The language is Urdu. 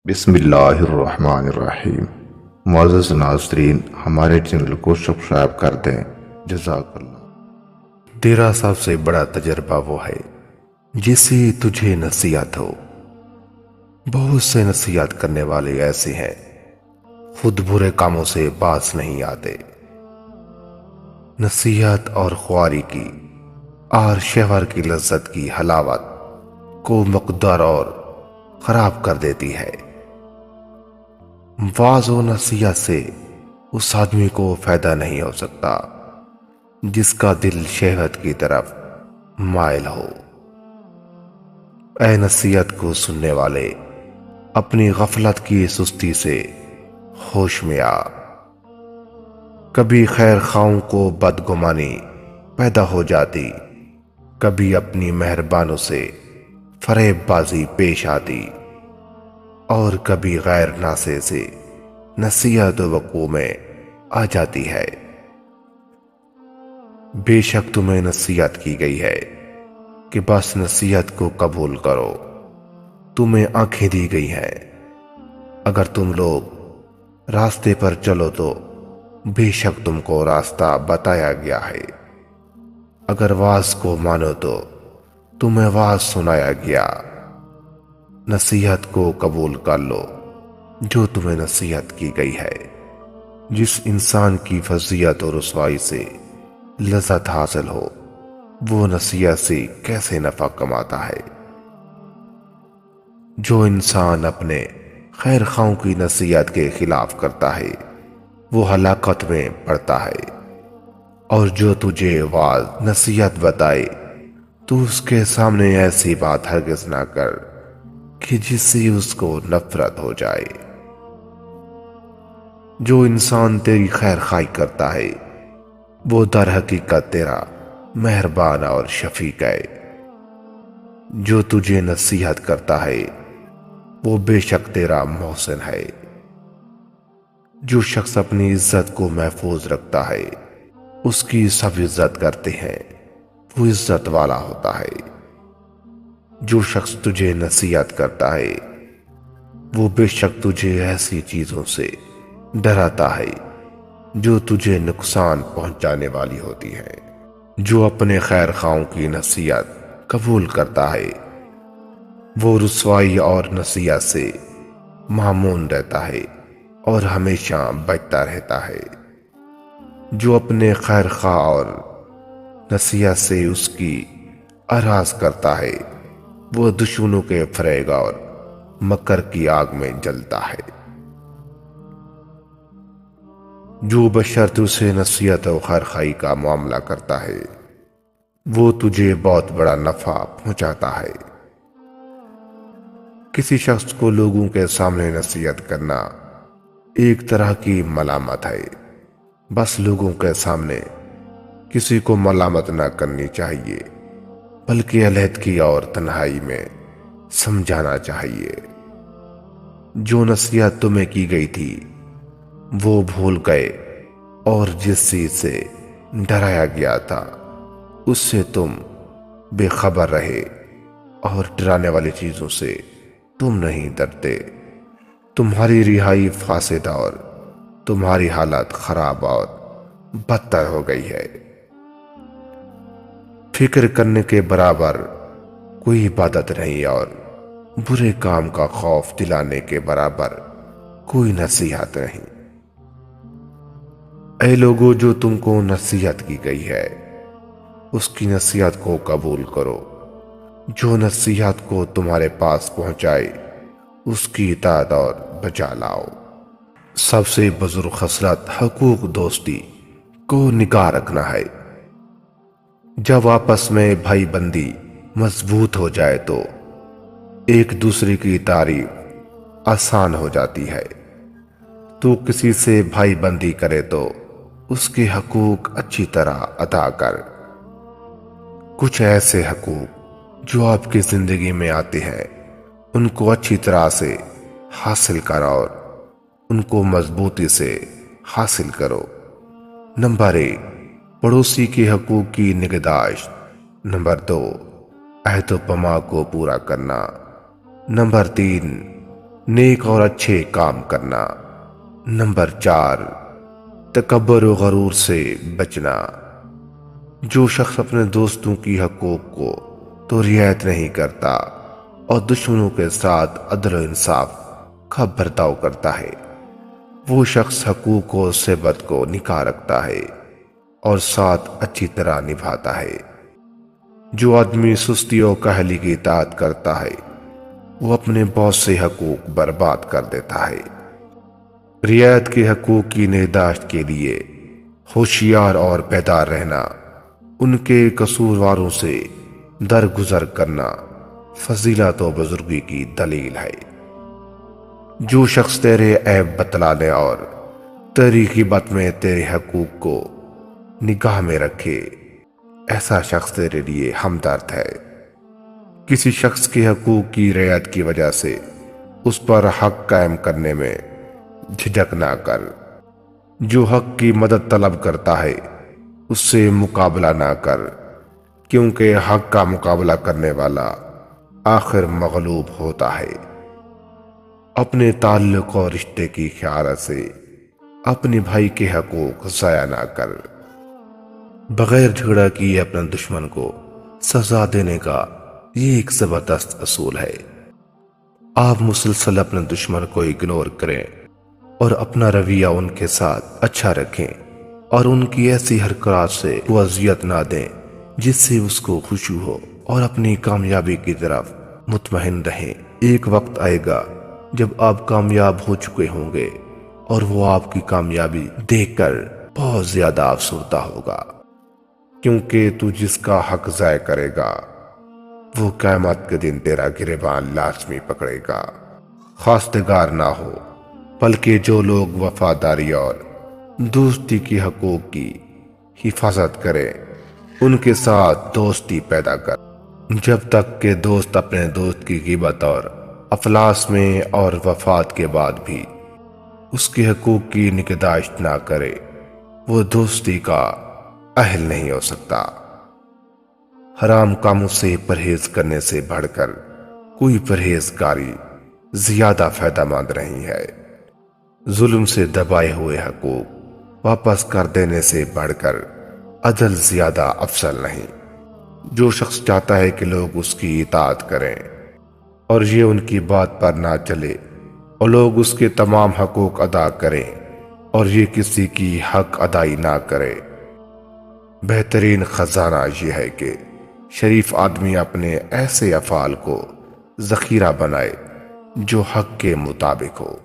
بسم اللہ الرحمن الرحیم۔ معزز ناظرین، ہمارے چینل کو سبسکرائب کر دیں، جزاک اللہ۔ تیرا سب سے بڑا تجربہ وہ ہے جسے تجھے نصیحت ہو۔ بہت سے نصیحت کرنے والے ایسے ہیں خود برے کاموں سے باز نہیں آتے۔ نصیحت اور خواری کی اور شوہر کی لذت کی حلاوت کو مقدار اور خراب کر دیتی ہے۔ واعظ و نصیحت سے اس آدمی کو فائدہ نہیں ہو سکتا جس کا دل شہوت کی طرف مائل ہو۔ اے نصیحت کو سننے والے، اپنی غفلت کی سستی سے ہوش میں آ۔ کبھی خیر خواہوں کو بدگمانی پیدا ہو جاتی، کبھی اپنی مہربانوں سے فریب بازی پیش آتی، اور کبھی غیر ناصح سے نصیحت وقوع میں آ جاتی ہے۔ بے شک تمہیں نصیحت کی گئی ہے کہ بس نصیحت کو قبول کرو۔ تمہیں آنکھیں دی گئی ہیں، اگر تم لوگ راستے پر چلو تو بے شک تم کو راستہ بتایا گیا ہے۔ اگر واعظ کو مانو تو تمہیں واعظ سنایا گیا۔ نصیحت کو قبول کر لو جو تمہیں نصیحت کی گئی ہے۔ جس انسان کی فضیلت اور رسوائی سے لذت حاصل ہو، وہ نصیحت سے کیسے نفع کماتا ہے؟ جو انسان اپنے خیر خواہوں کی نصیحت کے خلاف کرتا ہے، وہ ہلاکت میں پڑتا ہے۔ اور جو تجھے واعظ نصیحت بتائے تو اس کے سامنے ایسی بات ہرگز نہ کر کہ جس سے اس کو نفرت ہو جائے۔ جو انسان تیری خیر خواہی کرتا ہے وہ در حقیقت تیرا مہربان اور شفیق ہے۔ جو تجھے نصیحت کرتا ہے وہ بے شک تیرا محسن ہے۔ جو شخص اپنی عزت کو محفوظ رکھتا ہے اس کی سب عزت کرتے ہیں، وہ عزت والا ہوتا ہے۔ جو شخص تجھے نصیحت کرتا ہے وہ بے شک تجھے ایسی چیزوں سے ڈراتا ہے جو تجھے نقصان پہنچانے والی ہوتی ہے۔ جو اپنے خیر خواہوں کی نصیحت قبول کرتا ہے وہ رسوائی اور نصیحت سے مامون رہتا ہے اور ہمیشہ بچتا رہتا ہے۔ جو اپنے خیر خواہ اور نصیحت سے اس کی اراض کرتا ہے وہ دشمنوں کے فریب اور مکر کی آگ میں جلتا ہے۔ جو بشرط اسے نصیحت و خیر خواہی کا معاملہ کرتا ہے وہ تجھے بہت بڑا نفع پہنچاتا ہے۔ کسی شخص کو لوگوں کے سامنے نصیحت کرنا ایک طرح کی ملامت ہے۔ بس لوگوں کے سامنے کسی کو ملامت نہ کرنی چاہیے، بلکہ علیحدگی اور تنہائی میں سمجھانا چاہیے۔ جو نصیحت تمہیں کی گئی تھی وہ بھول گئے، اور جس چیز سے ڈرایا گیا تھا اس سے تم بے خبر رہے، اور ڈرانے والی چیزوں سے تم نہیں ڈرتے۔ تمہاری رہائی فاسد اور تمہاری حالت خراب اور بدتر ہو گئی ہے۔ فکر کرنے کے برابر کوئی عبادت نہیں، اور برے کام کا خوف دلانے کے برابر کوئی نصیحت نہیں۔ اے لوگو، جو تم کو نصیحت کی گئی ہے اس کی نصیحت کو قبول کرو۔ جو نصیحت کو تمہارے پاس پہنچائے اس کی اطاعت اور بجا لاؤ۔ سب سے بزرگ خصلت حقوق دوستی کو نگاہ رکھنا ہے۔ جب آپس میں بھائی بندی مضبوط ہو جائے تو ایک دوسرے کی تعریف آسان ہو جاتی ہے۔ تو کسی سے بھائی بندی کرے تو اس کے حقوق اچھی طرح ادا کر۔ کچھ ایسے حقوق جو آپ کی زندگی میں آتے ہیں ان کو اچھی طرح سے حاصل کرو اور ان کو مضبوطی سے حاصل کرو۔ نمبر 1، پڑوسی کے حقوق کی نگہداشت۔ نمبر 2، عہد و پیمان کو پورا کرنا۔ نمبر 3، نیک اور اچھے کام کرنا۔ نمبر 4، تکبر و غرور سے بچنا۔ جو شخص اپنے دوستوں کی حقوق کو تو رعایت نہیں کرتا اور دشمنوں کے ساتھ عدل و انصاف کا برتاؤ کرتا ہے، وہ شخص حقوق و صحبت کو نکاح رکھتا ہے اور ساتھ اچھی طرح نبھاتا ہے۔ جو آدمی سستی اور کاہلی کی اطاعت کرتا ہے وہ اپنے بہت سے حقوق برباد کر دیتا ہے۔ رعایت کے حقوق کی نگہداشت کے لیے ہوشیار اور بیدار رہنا، ان کے قصورواروں سے درگزر کرنا فضیلت و بزرگی کی دلیل ہے۔ جو شخص تیرے عیب بتلانے اور تیری غیبت میں تیرے حقوق کو نگاہ میں رکھے، ایسا شخص تیرے لیے ہمدرد ہے۔ کسی شخص کے حقوق کی رعایت کی وجہ سے اس پر حق قائم کرنے میں جھجک نہ کر۔ جو حق کی مدد طلب کرتا ہے اس سے مقابلہ نہ کر، کیونکہ حق کا مقابلہ کرنے والا آخر مغلوب ہوتا ہے۔ اپنے تعلق اور رشتے کی خیانت سے اپنے بھائی کے حقوق ضائع نہ کر۔ بغیر جھگڑا کیے اپنے دشمن کو سزا دینے کا یہ ایک زبردست اصول ہے۔ آپ مسلسل اپنے دشمن کو اگنور کریں اور اپنا رویہ ان کے ساتھ اچھا رکھیں اور ان کی ایسی حرکات سے وہ اذیت نہ دیں جس سے اس کو خوشی ہو، اور اپنی کامیابی کی طرف مطمئن رہیں۔ ایک وقت آئے گا جب آپ کامیاب ہو چکے ہوں گے اور وہ آپ کی کامیابی دیکھ کر بہت زیادہ افسردہ ہوگا، کیونکہ تو جس کا حق ضائع کرے گا وہ قیامت کے دن تیرا گریبان لازمی پکڑے گا۔ خواستگار نہ ہو، بلکہ جو لوگ وفاداری اور دوستی کی حقوق کی حفاظت کریں ان کے ساتھ دوستی پیدا کر، جب تک کہ دوست اپنے دوست کی غیبت اور افلاس میں اور وفات کے بعد بھی اس کے حقوق کی نگہداشت نہ کرے، وہ دوستی کا اہل نہیں ہو سکتا۔ حرام کاموں سے پرہیز کرنے سے بڑھ کر کوئی پرہیزگاری زیادہ فائدہ مند نہیں ہے۔ ظلم سے دبائے ہوئے حقوق واپس کر دینے سے بڑھ کر عدل زیادہ افضل نہیں۔ جو شخص چاہتا ہے کہ لوگ اس کی اطاعت کریں اور یہ ان کی بات پر نہ چلے اور لوگ اس کے تمام حقوق ادا کریں اور یہ کسی کی حق ادائی نہ کرے، بہترین خزانہ یہ ہے کہ شریف آدمی اپنے ایسے افعال کو ذخیرہ بنائے جو حق کے مطابق ہو۔